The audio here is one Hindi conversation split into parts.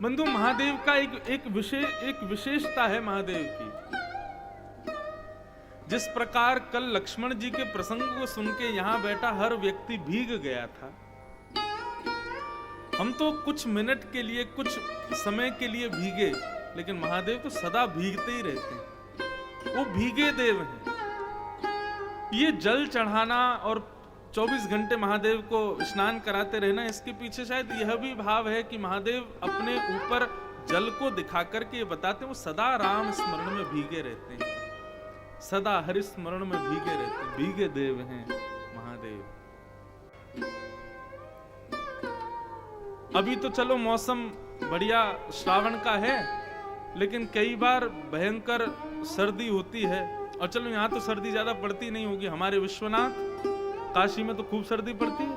बंधु, महादेव का एक विशेषता है महादेव की। जिस प्रकार कल लक्ष्मण जी के प्रसंग को सुन के यहां बैठा हर व्यक्ति भीग गया था, हम तो कुछ मिनट के लिए, कुछ समय के लिए भीगे, लेकिन महादेव तो सदा भीगते ही रहते हैं। वो भीगे देव हैं। ये जल चढ़ाना और 24 घंटे महादेव को स्नान कराते रहना, इसके पीछे शायद यह भी भाव है कि महादेव अपने ऊपर जल को दिखा करके बताते हैं वो सदा राम स्मरण में भीगे रहते हैं, सदा हरि स्मरण में भीगे रहते हैं। भीगे देव हैं महादेव। अभी तो चलो मौसम बढ़िया श्रावण का है, लेकिन कई बार भयंकर सर्दी होती है। और चलो यहाँ तो सर्दी ज्यादा पड़ती नहीं होगी, हमारे विश्वनाथ काशी में तो खूब सर्दी पड़ती है।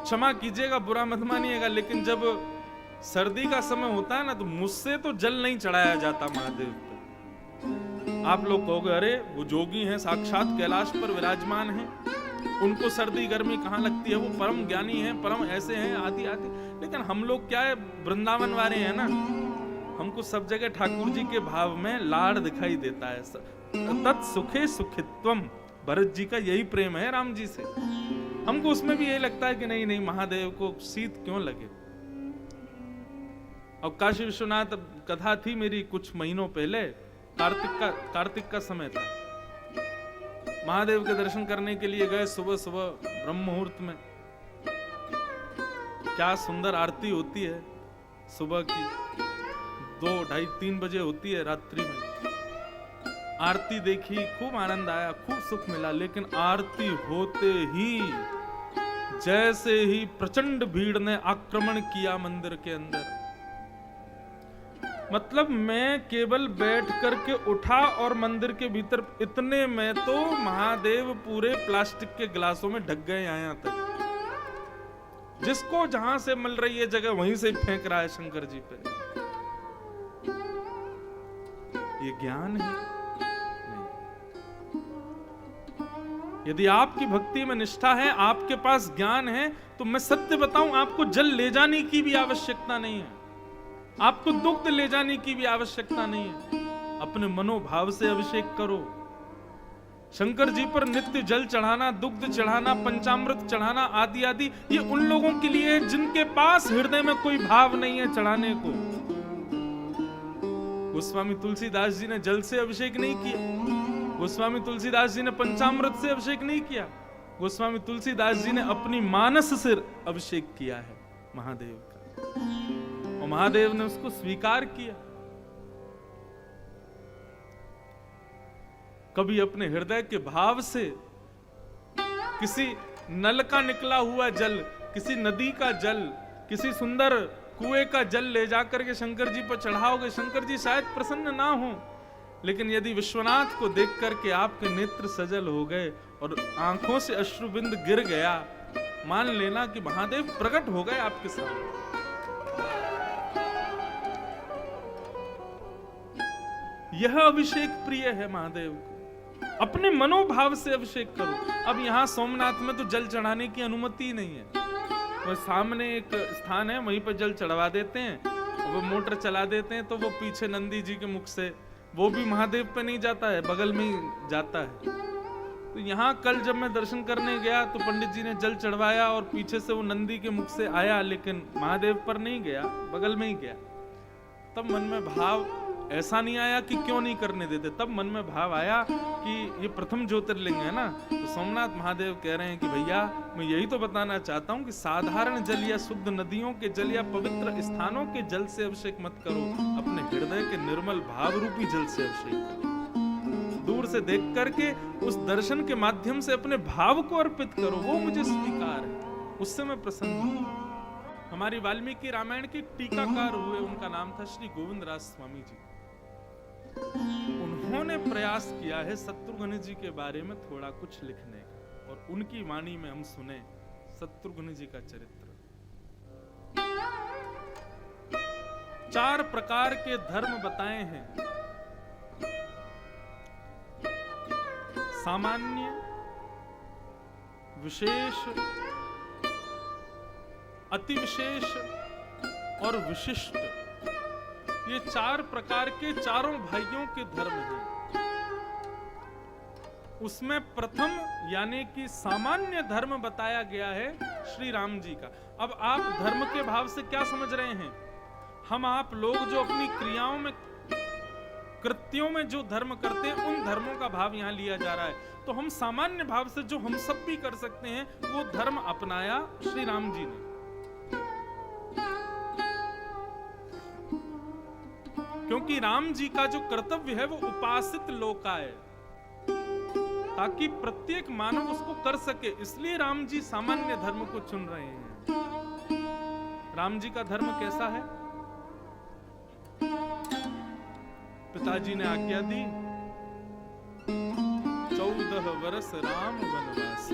क्षमा कीजिएगा, बुरा मत मानिएगा, लेकिन जब सर्दी का समय होता है ना, तो मुझसे तो जल नहीं चढ़ाया जाता महादेव को। आप लोग कहोगे अरे वो जोगी हैं, साक्षात कैलाश पर विराजमान हैं, उनको सर्दी गर्मी कहाँ लगती है, वो परम ज्ञानी हैं, परम ऐसे हैं, आदि आदि। लेकिन हम लोग क्या है, वृंदावन वाले हैं ना, हमको सब जगह ठाकुर जी के भाव में लाड़ दिखाई देता है। तत् सुखे सुखित्वम, भरत जी का यही प्रेम है राम जी से। हमको उसमें भी यही लगता है कि नहीं नहीं, महादेव को शीत क्यों लगे। और काशी विश्वनाथ कथा थी मेरी कुछ महीनों पहले, कार्तिक का समय था। महादेव के दर्शन करने के लिए गए सुबह सुबह ब्रह्म मुहूर्त में। क्या सुंदर आरती होती है सुबह की, 2, 2:30, 3 बजे होती है रात्रि में। आरती देखी, खूब आनंद आया, खूब सुख मिला। लेकिन आरती होते ही जैसे ही प्रचंड भीड़ ने आक्रमण किया मंदिर के अंदर, मतलब मैं केवल बैठ करके उठा और मंदिर के भीतर, इतने में तो महादेव पूरे प्लास्टिक के गिलासों में ढक गए यहाँ तक। जिसको जहां से मिल रही है जगह वहीं से फेंक रहा है शंकर जी पे। ये ज्ञान है? नहीं। यदि आपकी भक्ति में निष्ठा है, आपके पास ज्ञान है, तो मैं सत्य बताऊं, आपको जल ले जाने की भी आवश्यकता नहीं है, आपको दुग्ध ले जाने की भी आवश्यकता नहीं है। अपने मनोभाव से अभिषेक करो। शंकर जी पर नित्य जल चढ़ाना, दुग्ध चढ़ाना, पंचामृत चढ़ाना आदि आदि, ये उन लोगों के लिए जिनके पास हृदय में कोई भाव नहीं है चढ़ाने को। गोस्वामी तुलसीदास जी ने जल से अभिषेक नहीं किया, गोस्वामी तुलसीदास जी ने पंचामृत से अभिषेक नहीं किया, गोस्वामी तुलसीदास जी ने अपनी मानस से अभिषेक किया है महादेव का, और महादेव ने उसको स्वीकार किया। कभी अपने हृदय के भाव से किसी नल का निकला हुआ जल, किसी नदी का जल, किसी सुंदर कुएं का जल ले जाकर के शंकर जी पर चढ़ाओगे, शंकर जी शायद प्रसन्न ना हो, लेकिन यदि विश्वनाथ को देख करके आपके नेत्र सजल हो गए और आंखों से अश्रुबिंद गिर गया, मान लेना कि महादेव प्रकट हो गए आपके सामने। यह अभिषेक प्रिय है महादेव को। अपने मनोभाव से अभिषेक करो। अब यहाँ सोमनाथ में तो जल चढ़ाने की अनुमति ही नहीं है, वो सामने एक स्थान है, वहीं पर जल चढ़वा देते हैं, वो मोटर चला देते हैं, तो वो पीछे नंदी जी के मुख से, वो भी महादेव पे नहीं जाता है, बगल में ही जाता है। तो यहाँ कल जब मैं दर्शन करने गया तो पंडित जी ने जल चढ़वाया और पीछे से वो नंदी के मुख से आया, लेकिन महादेव पर नहीं गया, बगल में ही गया। तब मन में भाव ऐसा नहीं आया कि क्यों नहीं करने देते, तब मन में भाव आया कि ये प्रथम ज्योतिर्लिंग है ना, तो सोमनाथ महादेव कह रहे हैं कि भैया मैं यही तो बताना चाहता हूँ कि साधारण जल या शुद्ध नदियों के जल या पवित्र स्थानों के जल से अभिषेक मत करो, अपने हृदय के निर्मल भाव रूपी जल से अभिषेक करो। दूर से देख करके उस दर्शन के माध्यम से अपने भाव को अर्पित करो, वो मुझे स्वीकार है, उससे मैं प्रसन्न हूँ। हमारी वाल्मीकि रामायण के टीकाकार हुए, उनका नाम था श्री गोविंद राज स्वामी जी। उन्होंने प्रयास किया है शत्रुघ्न जी के बारे में थोड़ा कुछ लिखने का, और उनकी वाणी में हम सुने शत्रुघ्न जी का चरित्र। 4 प्रकार के धर्म बताए हैं, सामान्य, विशेष, अति विशेष और विशिष्ट, ये 4 प्रकार के चारों भाइयों के धर्म हैं। उसमें प्रथम यानी कि सामान्य धर्म बताया गया है श्री राम जी का। अब आप धर्म के भाव से क्या समझ रहे हैं? हम आप लोग जो अपनी क्रियाओं में, कृत्यों में जो धर्म करते हैं, उन धर्मों का भाव यहां लिया जा रहा है। तो हम सामान्य भाव से जो हम सब भी कर सकते हैं, वो धर्म अपनाया श्री राम जी ने। क्योंकि राम जी का जो कर्तव्य है वो उपासित लोका है, ताकि प्रत्येक मानव उसको कर सके, इसलिए राम जी सामान्य धर्म को चुन रहे हैं। राम जी का धर्म कैसा है? पिताजी ने आज्ञा दी, 14 वर्ष राम वनवास,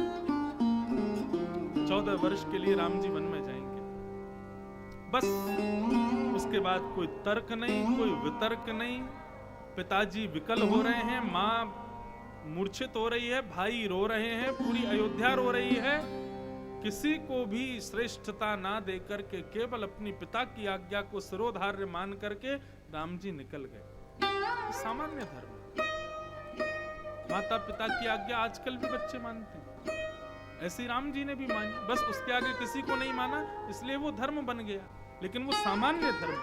14 वर्ष के लिए राम जी वन में जाएंगे। बस उसके बाद कोई तर्क नहीं, कोई वितर्क नहीं। पिताजी विकल हो रहे हैं, मां मूर्छित हो रही है, भाई रो रहे हैं, पूरी अयोध्या रो रही है। किसी को भी श्रेष्ठता ना देकर के केवल अपनी पिता की आज्ञा को सिरोधार्य मान करके राम जी निकल गए। सामान्य धर्म, माता पिता की आज्ञा आजकल भी बच्चे मानते हैं, ऐसे राम जी ने भी मानी। बस उसके आगे किसी को नहीं माना, इसलिए वो धर्म बन गया, लेकिन वो सामान्य धर्म,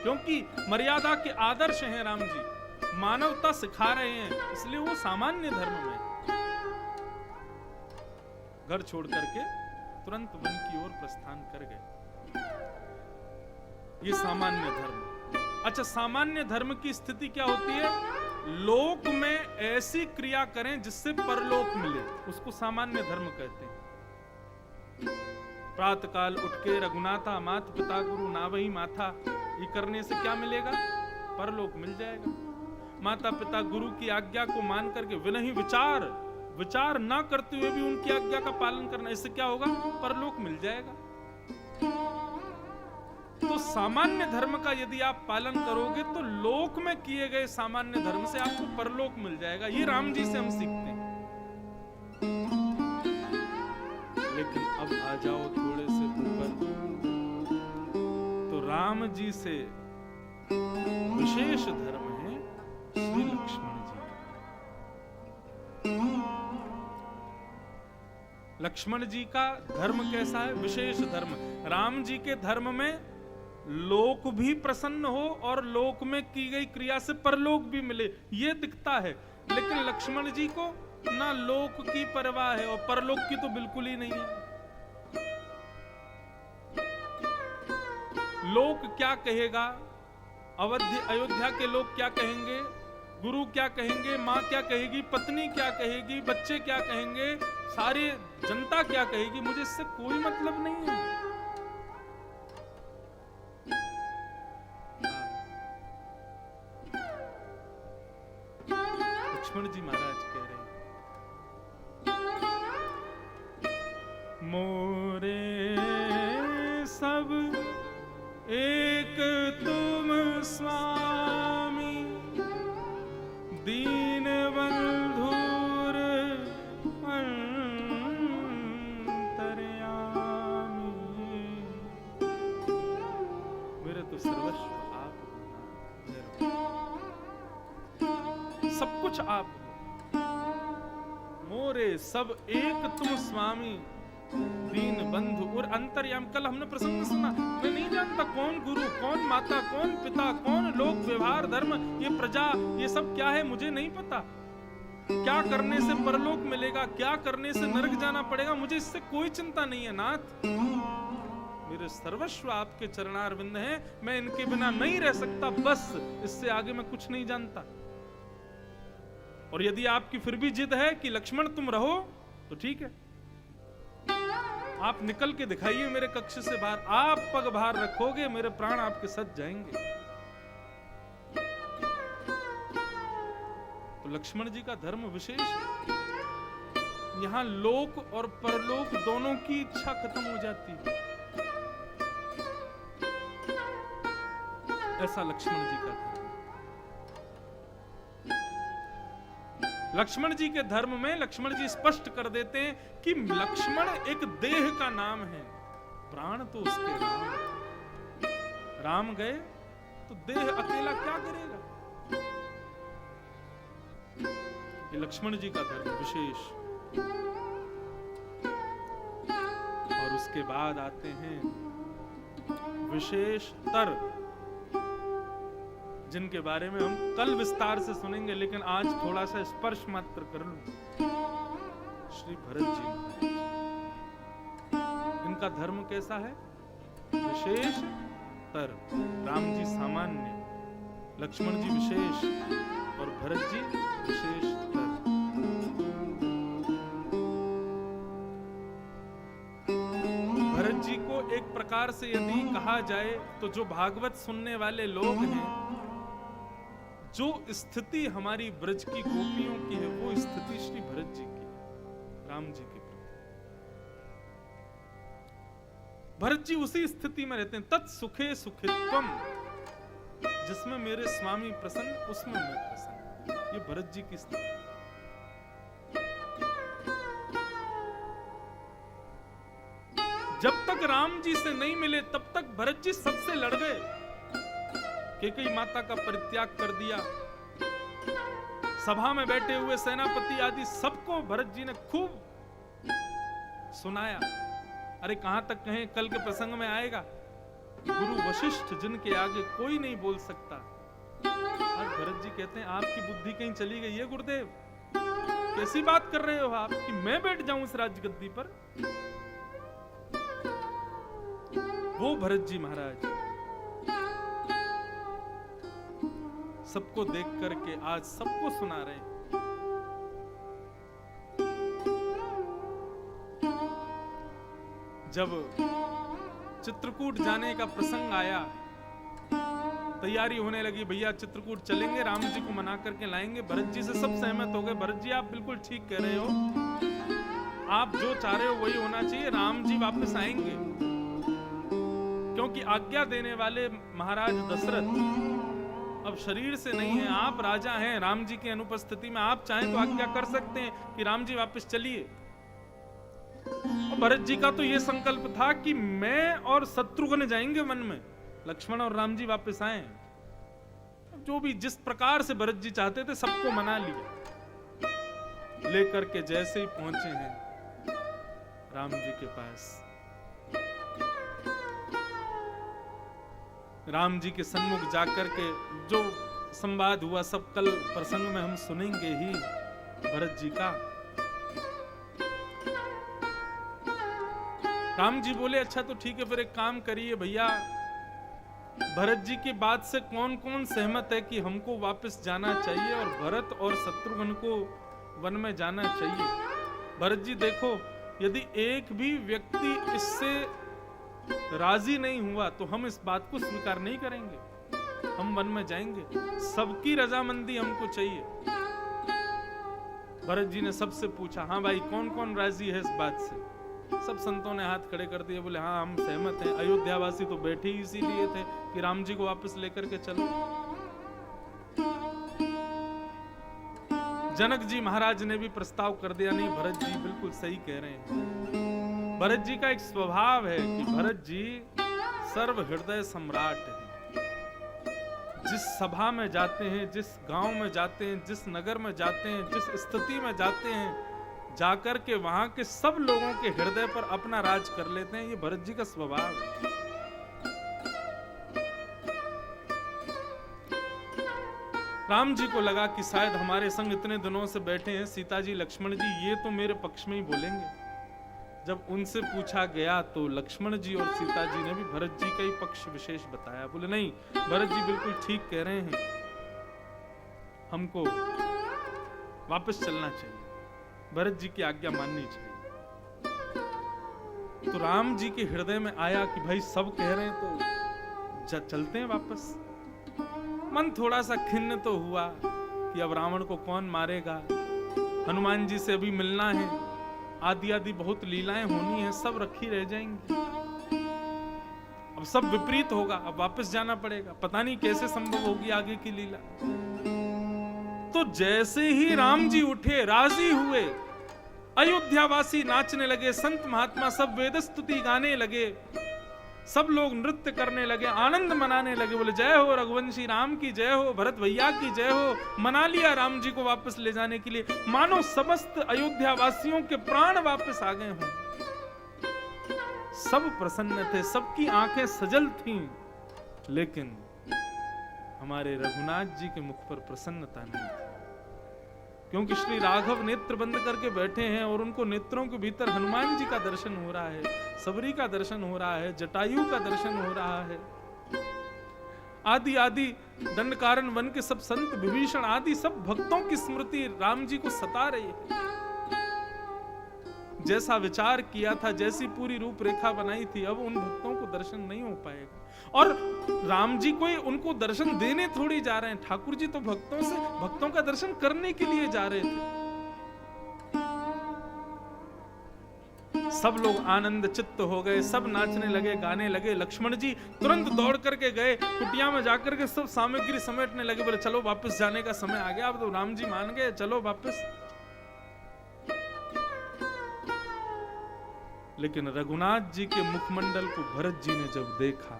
क्योंकि मर्यादा के आदर्श हैं राम जी, मानवता सिखा रहे हैं, इसलिए वो सामान्य धर्म में। घर छोड़ करके तुरंत वन की ओर प्रस्थान कर गए। ये सामान्य धर्म। अच्छा, सामान्य धर्म की स्थिति क्या होती है? लोक में ऐसी क्रिया करें जिससे परलोक मिले, उसको सामान्य धर्म कहते हैं। प्रातः काल उठ के रघुनाथा मात पिता गुरु नावही माथा, ये करने से क्या मिलेगा? परलोक मिल जाएगा। माता पिता गुरु की आज्ञा को मान करके विनही विचार ना करते हुए भी उनकी आज्ञा का पालन करना, इससे क्या होगा? परलोक मिल जाएगा। तो सामान्य धर्म का यदि आप पालन करोगे तो लोक में किए गए सामान्य धर्म से आपको परलोक मिल जाएगा। ये राम जी से हम सीखते हैं। लेकिन अब आ जाओ थोड़े से ऊपर, तो राम जी से विशेष धर्म है श्री लक्ष्मण जी। लक्ष्मण जी का धर्म कैसा है? विशेष धर्म। राम जी के धर्म में लोक भी प्रसन्न हो और लोक में की गई क्रिया से परलोक भी मिले, ये दिखता है। लेकिन लक्ष्मण जी को ना लोक की परवाह है और परलोक की तो बिल्कुल ही नहीं है। लोक क्या कहेगा, अयोध्या के लोग क्या कहेंगे, गुरु क्या कहेंगे, माँ क्या कहेगी, पत्नी क्या कहेगी, बच्चे क्या कहेंगे, सारी जनता क्या कहेगी, मुझे इससे कोई मतलब नहीं है। लक्ष्मण जी महाराज कह रहे हैं, मोरे सब एक तुम स्वामी, दीन बंधुर अंतर्यामी। मेरे तो सर्वस्व आप हो, सब कुछ आप हो। मोरे सब एक तुम स्वामी, दीन बंधु और अंतर्याम। कल हमने प्रसंग सुना, मैं नहीं जानता कौन गुरु, कौन माता, कौन पिता, कौन लोक व्यवहार धर्म, ये प्रजा, ये सब क्या है मुझे नहीं पता। क्या करने से परलोक मिलेगा, क्या करने से नरक जाना पड़ेगा, मुझे इससे कोई चिंता नहीं है नाथ। मेरे सर्वस्व आपके चरणारविंद हैं, मैं इनके बिना नहीं रह सकता, बस इससे आगे मैं कुछ नहीं जानता। और यदि आपकी फिर भी जिद है कि लक्ष्मण तुम रहो, तो ठीक है, आप निकल के दिखाइए मेरे कक्ष से बाहर। आप पग बाहर रखोगे, मेरे प्राण आपके साथ जाएंगे। तो लक्ष्मण जी का धर्म विशेष है। यहां लोक और परलोक दोनों की इच्छा खत्म हो जाती है। ऐसा लक्ष्मण जी का धर्म। लक्ष्मण जी के धर्म में लक्ष्मण जी स्पष्ट कर देते हैं कि लक्ष्मण एक देह का नाम है, प्राण तो उसके राम। राम गए तो देह अकेला क्या करेगा। ये लक्ष्मण जी का धर्म विशेष। और उसके बाद आते हैं विशेषतर, जिनके बारे में हम कल विस्तार से सुनेंगे, लेकिन आज थोड़ा सा स्पर्श मात्र कर लूं। श्री भरत जी महाराज, इनका धर्म कैसा है? विशेषतर। राम जी सामान्य, लक्ष्मण जी विशेष और भरत जी विशेषतर। भरत जी को एक प्रकार से यदि कहा जाए तो जो भागवत सुनने वाले लोग हैं, जो स्थिति हमारी ब्रज की गोपियों की है, वो स्थिति श्री भरत जी की, राम जी के प्रति। भरत जी उसी स्थिति में रहते हैं, तत् सुखे सुखित्वम, जिसमें मेरे स्वामी प्रसन्न उसमें मैं प्रसन्न। ये भरत जी की स्थिति। जब तक राम जी से नहीं मिले तब तक भरत जी सबसे लड़ गए। कैकेयी माता का परित्याग कर दिया। सभा में बैठे हुए सेनापति आदि सबको भरत जी ने खूब सुनाया। अरे कहां तक कहें, कल के प्रसंग में आएगा, गुरु वशिष्ठ जिनके आगे कोई नहीं बोल सकता। आज भरत जी कहते हैं आपकी बुद्धि कहीं चली गई है गुरुदेव, कैसी बात कर रहे हो आप कि मैं बैठ जाऊं इस राजगद्दी पर। वो भरत जी महाराज सबको देख करके आज सबको सुना रहे हैं। जब चित्रकूट जाने का प्रसंग आया, तैयारी होने लगी, भैया चित्रकूट चलेंगे, राम जी को मना करके लाएंगे। भरत जी से सब सहमत हो गए। भरत जी आप बिल्कुल ठीक कह रहे हो, आप जो चाह रहे हो वही होना चाहिए, राम जी वापस आएंगे। क्योंकि आज्ञा देने वाले महाराज दशरथ अब शरीर से नहीं है, आप राजा हैं, राम जी की अनुपस्थिति में आप चाहें तो आज्ञा कर सकते हैं कि राम जी वापस चलिए। और भरत जी का तो यह संकल्प था कि मैं और शत्रुघ्न जाएंगे वन में, लक्ष्मण और राम जी वापस आए। जो भी जिस प्रकार से भरत जी चाहते थे सबको मना लिया। लेकर के जैसे ही पहुंचे हैं राम जी के पास, राम जी के सन्मुख जाकर के जो संवाद हुआ सब कल प्रसंग में हम सुनेंगे ही भरत जी का। राम जी बोले अच्छा तो ठीक है, फिर एक काम करिए भैया, भरत जी की बात से कौन कौन सहमत है कि हमको वापस जाना चाहिए और भरत और शत्रुघ्न को वन में जाना चाहिए। भरत जी देखो, यदि एक भी व्यक्ति इससे राजी नहीं हुआ तो हम इस बात को स्वीकार नहीं करेंगे, हम वन में जाएंगे, सबकी रजामंदी हमको चाहिए। भरत जी ने सबसे पूछा, हाँ भाई कौन कौन राजी है इस बात से। सब संतों ने हाथ खड़े कर दिए, बोले हाँ हम सहमत हैं। अयोध्यावासी तो बैठे ही इसीलिए थे कि राम जी को वापस लेकर के चलो। जनक जी महाराज ने भी प्रस्ताव कर दिया, नहीं भरत जी बिल्कुल सही कह रहे हैं। भरत जी का एक स्वभाव है कि भरत जी सर्व हृदय सम्राट हैं। जिस सभा में जाते हैं, जिस गांव में जाते हैं, जिस नगर में जाते हैं, जिस स्थिति में जाते हैं, जाकर के वहां के सब लोगों के हृदय पर अपना राज कर लेते हैं। ये भरत जी का स्वभाव है। राम जी को लगा कि शायद हमारे संग इतने दिनों से बैठे हैं सीता जी, लक्ष्मण जी, ये तो मेरे पक्ष में ही बोलेंगे। जब उनसे पूछा गया तो लक्ष्मण जी और सीता जी ने भी भरत जी का ही पक्ष विशेष बताया। बोले नहीं भरत जी बिल्कुल ठीक कह रहे हैं, हमको वापस चलना चाहिए, भरत जी की आज्ञा माननी चाहिए। तो राम जी के हृदय में आया कि भाई सब कह रहे हैं तो चलते हैं वापस। मन थोड़ा सा खिन्न तो हुआ कि अब रावण को कौन मारेगा, हनुमान जी से अभी मिलना है, आदि आदि बहुत लीलाएं होनी है, सब रखी रह जाएंगी। अब सब विपरीत होगा, अब वापस जाना पड़ेगा, पता नहीं कैसे संभव होगी आगे की लीला। तो जैसे ही राम जी उठे, राजी हुए अयोध्यावासी नाचने लगे, संत महात्मा सब वेद स्तुति गाने लगे, सब लोग नृत्य करने लगे, आनंद मनाने लगे। बोले जय हो रघुवंशी राम की जय हो, भरत भैया की जय हो। मना लिया राम जी को वापस ले जाने के लिए, मानो समस्त अयोध्या वासियों के प्राण वापस आ गए हों। सब प्रसन्न थे, सबकी आंखें सजल थीं, लेकिन हमारे रघुनाथ जी के मुख पर प्रसन्नता नहीं थी, क्योंकि श्री राघव नेत्र बंद करके बैठे हैं और उनको नेत्रों के भीतर हनुमान जी का दर्शन हो रहा है, सबरी का दर्शन हो रहा है, जटायु का दर्शन हो रहा है, आदि आदि दंडकारण्य वन के सब संत, विभीषण आदि सब भक्तों की स्मृति राम जी को सता रही है। जैसा विचार किया था, जैसी पूरी रूपरेखा बनाई थी, अब उन भक्तों को दर्शन नहीं हो पाएगा। और राम जी कोई उनको दर्शन देने थोड़ी जा रहे हैं, ठाकुर जी तो भक्तों का दर्शन करने के लिए जा रहे थे। सब लोग आनंद चित्त हो गए, सब नाचने लगे, गाने लगे। लक्ष्मण जी तुरंत दौड़ करके गए, कुटिया में जाकर के सब सामग्री समेटने लगे। बोले चलो वापस जाने का समय आ गया, अब तो राम जी मान गए, चलो वापस। लेकिन रघुनाथ जी के मुखमंडल को भरत जी ने जब देखा,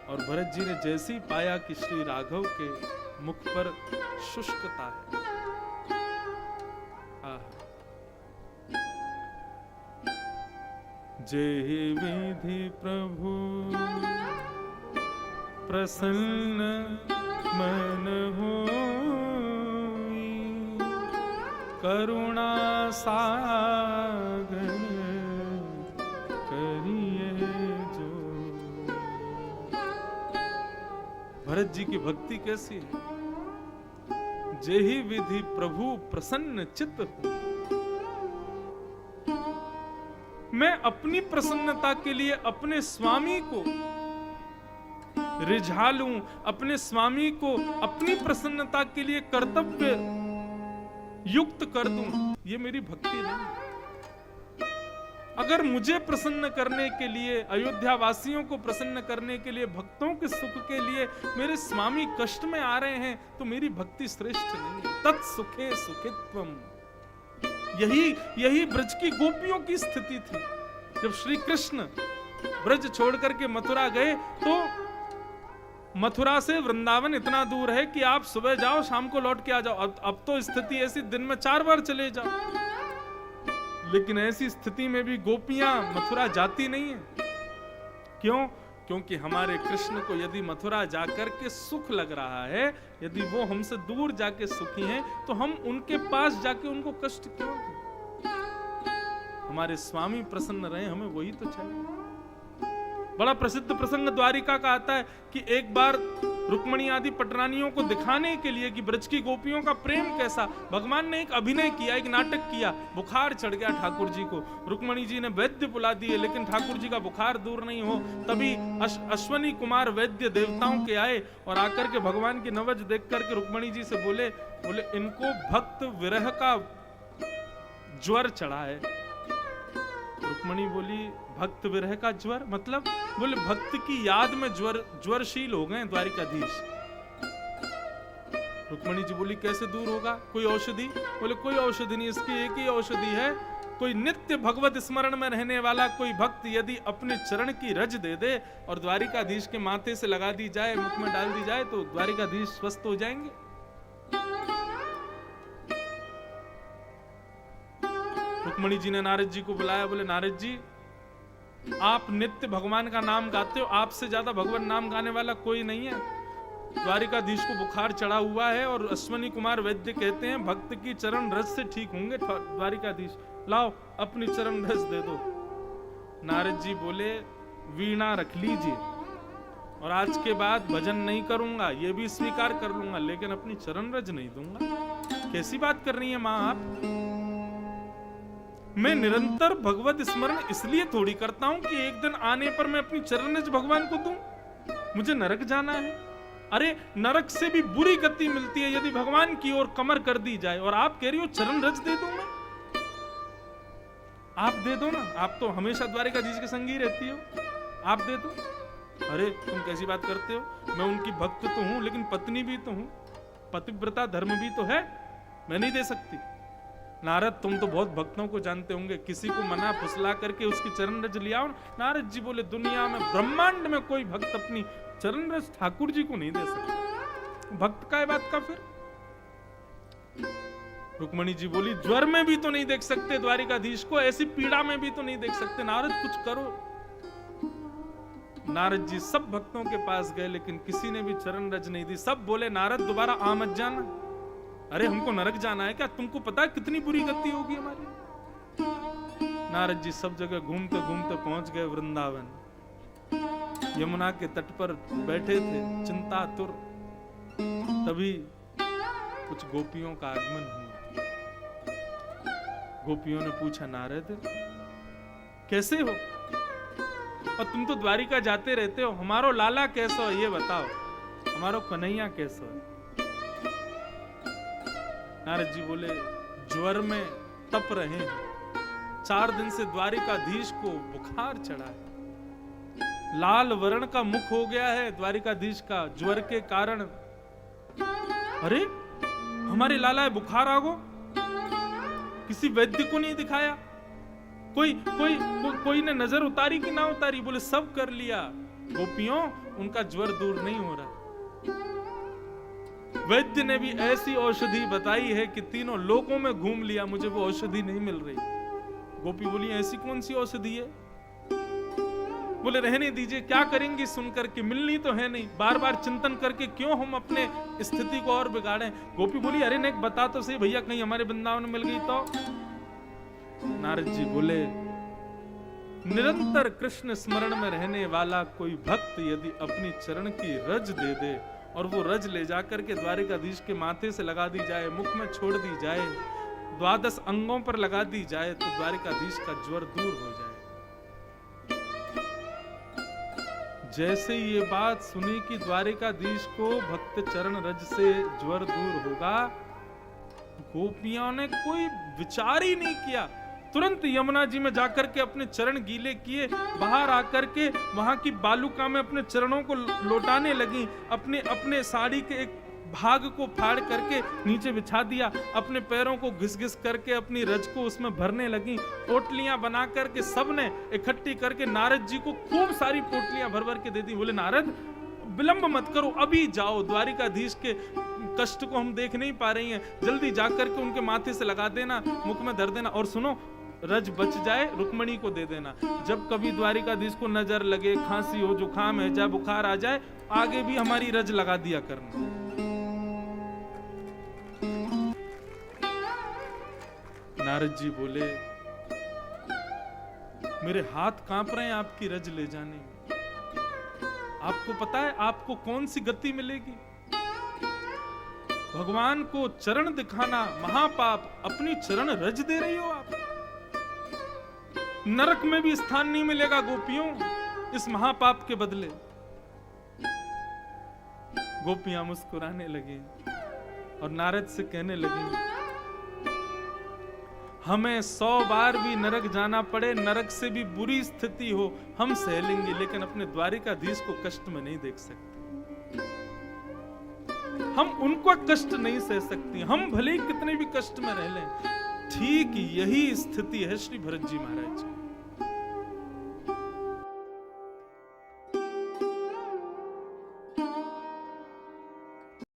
और भरत जी ने जैसे ही पाया कि श्री राघव के मुख पर शुष्कता है, जेहि विधि प्रभु प्रसन्न मन होई, करुणा सागर करिए जो। भरत जी की भक्ति कैसी है? जेहि विधि प्रभु प्रसन्न चित्त हो। मैं अपनी प्रसन्नता के लिए अपने स्वामी को रिझा लूं, अपने स्वामी को अपनी प्रसन्नता के लिए कर्तव्य युक्त कर दूं, ये मेरी भक्ति नहीं। अगर मुझे प्रसन्न करने के लिए, अयोध्या वासियों को प्रसन्न करने के लिए, भक्तों के सुख के लिए मेरे स्वामी कष्ट में आ रहे हैं, तो मेरी भक्ति श्रेष्ठ नहीं है। तत्सुखे सुखित्वम, यही ब्रज की गोपियों की स्थिति थी। जब श्री कृष्ण ब्रज छोड़ करके मथुरा गए, तो मथुरा से वृंदावन इतना दूर है कि आप सुबह जाओ शाम को लौट के आ जाओ। अब तो स्थिति ऐसी, दिन में 4 बार चले जाओ। लेकिन ऐसी स्थिति में भी गोपियां मथुरा जाती नहीं है। क्यों? क्योंकि हमारे कृष्ण को यदि मथुरा जाकर के सुख लग रहा है, यदि वो हमसे दूर जाके सुखी हैं, तो हम उनके पास जाके उनको कष्ट क्यों दें? हमारे स्वामी प्रसन्न रहे, हमें वही तो चाहिए। बड़ा प्रसिद्ध प्रसंग द्वारिका का आता है कि एक बार रुक्मणी आदि पटरानियों को दिखाने के लिए कि ब्रज की गोपियों का प्रेम कैसा, भगवान ने एक अभिनय किया, एक नाटक किया। बुखार चढ़ गया ठाकुर जी को, रुक्मणी जी ने वैद्य बुला दिए, लेकिन ठाकुर जी का बुखार दूर नहीं हो। तभी अश्वनी कुमार वैद्य देवताओं के आए और आकर के भगवान की नवज देख करके रुक्मणी जी से बोले इनको भक्त विरह का ज्वर चढ़ा है। रुक्मणी बोली भक्त विरह का ज्वर मतलब? बोले भक्त की याद में ज्वरशील हो गए द्वारिकाधीश। रुक्मणी जी बोली कैसे दूर होगा, कोई औषधि? बोले कोई औषधि नहीं, इसकी एक ही औषधि है। कोई नित्य भगवत स्मरण में रहने वाला कोई भक्त यदि अपने चरण की रज दे दे और द्वारिकाधीश के माथे से लगा दी जाए, मुख में डाल दी जाए, तो द्वारिकाधीश स्वस्थ हो जाएंगे। रुक्मणी जी ने नारद जी को बुलाया, बोले नारद जी आप नित्य भगवान का नाम गाते हो, आपसे ज्यादा भगवान नाम गाने वाला कोई नहीं है। द्वारिकाधीश को बुखार चढ़ा हुआ है और अश्वनी कुमार वैद्य कहते हैं भक्त की चरण रस से ठीक होंगे द्वारिकाधीश, लाओ अपनी चरण रस दे दो। नारद जी बोले वीणा रख लीजिए और आज के बाद भजन नहीं करूंगा, ये भी स्वीकार कर लूंगा, लेकिन अपनी चरण रज नहीं दूंगा। कैसी बात कर रही है मां आप? मैं निरंतर भगवत स्मरण इसलिए थोड़ी करता हूं कि एक दिन आने पर मैं अपनी चरण रज भगवान को दूं। मुझे नरक जाना है। अरे नरक से भी बुरी गति मिलती है यदि भगवान की ओर कमर कर दी जाए, और आप कह रही हो चरण रज दे दूं मैं? आप दे दो ना, आप तो हमेशा द्वारिकाधीश के संग ही रहती हो, आप दे दो। अरे तुम कैसी बात करते हो? मैं उनकी भक्त तो हूं, लेकिन पत्नी भी तो हूं, पतिव्रता धर्म भी तो है, मैं नहीं दे सकती। नारद तुम तो बहुत भक्तों को जानते होंगे, किसी को मना फुसला करके उसकी चरण रज लिया। नारद जी बोले दुनिया में ब्रह्मांड में कोई भक्त अपनी चरण रज ठाकुर जी को नहीं दे सकता। भक्त का बात का फिर? रुक्मणी जी बोली ज्वर में भी तो नहीं देख सकते द्वारिकाधीश को, ऐसी पीड़ा में भी तो नहीं देख सकते, नारद कुछ करो। नारद जी सब भक्तों के पास गए लेकिन किसी ने भी चरण रज नहीं दी। सब बोले नारद दोबारा आ मत जाना, अरे हमको नरक जाना है क्या? तुमको पता है कितनी बुरी गति होगी हमारी। नारद जी सब जगह घूमते घूमते पहुंच गए वृंदावन। यमुना के तट पर बैठे थे चिंतातुर, तभी कुछ गोपियों का आगमन हुआ। गोपियों ने पूछा नारद कैसे हो, और तुम तो द्वारिका जाते रहते हो, हमारो लाला कैसा हो ये बताओ, हमारो कन्हैया कैसा है? नारद जी बोले ज्वर में तप रहे हैं, 4 दिन से द्वारिकाधीश को बुखार चढ़ा है, लाल वर्ण का मुख हो गया है द्वारिकाधीश का ज्वर के कारण। अरे हमारे लाला है बुखार आ गो, किसी वैद्य को नहीं दिखाया? कोई ने नजर उतारी कि ना उतारी? बोले सब कर लिया गोपियों, उनका ज्वर दूर नहीं हो रहा। वैद्य ने भी ऐसी औषधि बताई है कि तीनों लोकों में घूम लिया, मुझे वो औषधि नहीं मिल रही। गोपी बोली ऐसी कौन सी औषधि है? बोले रहने दीजिए, क्या करेंगे सुनकर के, मिलनी तो है नहीं, बार बार चिंतन करके क्यों हम अपने स्थिति को और बिगाड़ें। गोपी बोली अरे नेक बता तो सही भैया, कहीं हमारे वृंदावन में मिल गई तो। नारद जी बोले निरंतर कृष्ण स्मरण में रहने वाला कोई भक्त यदि अपनी चरण की रज दे दे और वो रज ले जाकर के द्वारिकाधीश के माथे से लगा दी जाए, मुख में छोड़ दी जाए, 12 अंगों पर लगा दी जाए तो द्वारिकाधीश का ज्वर दूर हो जाए। जैसे ये बात सुनी कि द्वारिकाधीश को भक्त चरण रज से ज्वर दूर होगा, गोपियों ने कोई विचार ही नहीं किया, तुरंत यमुना जी में जाकर के अपने चरण गीले किए, बाहर आकर के वहां की बालुका में अपने चरणों को लौटाने लगी, अपने साड़ी के एक भाग को फाड़ करके नीचे बिछा दिया, अपने पैरों को घिस-घिस करके अपनी रज को उसमें भरने लगी, पोटलियां बना करके सबने इकट्ठी करके नारद जी को खूब सारी पोटलियां भर भर के दे दी। बोले नारद विलंब मत करो, अभी जाओ, द्वारिकाधीश के कष्ट को हम देख नहीं पा रही हैं, जल्दी जाकर के उनके माथे से लगा देना, मुख में धर देना, और सुनो रज बच जाए रुक्मणी को दे देना। जब कभी द्वारिकाधीश को नजर लगे, खांसी हो, जुकाम है, चाहे बुखार आ जाए, आगे भी हमारी रज लगा दिया करना। नारद जी बोले मेरे हाथ कांप रहे हैं आपकी रज ले जाने में। आपको पता है आपको कौन सी गति मिलेगी? भगवान को चरण दिखाना महापाप, अपनी चरण रज दे रही हो आप। नरक में भी स्थान नहीं मिलेगा गोपियों इस महापाप के बदले। गोपियां मुस्कुराने लगी और नारद से कहने लगी हमें 100 बार भी नरक जाना पड़े, नरक से भी बुरी स्थिति हो, हम सह लेंगे, लेकिन अपने द्वारिकाधीश को कष्ट में नहीं देख सकते। हम उनको कष्ट नहीं सह सकती, हम भले ही कितने भी कष्ट में रह लें। ठीक यही स्थिति है श्री भरत जी महाराज।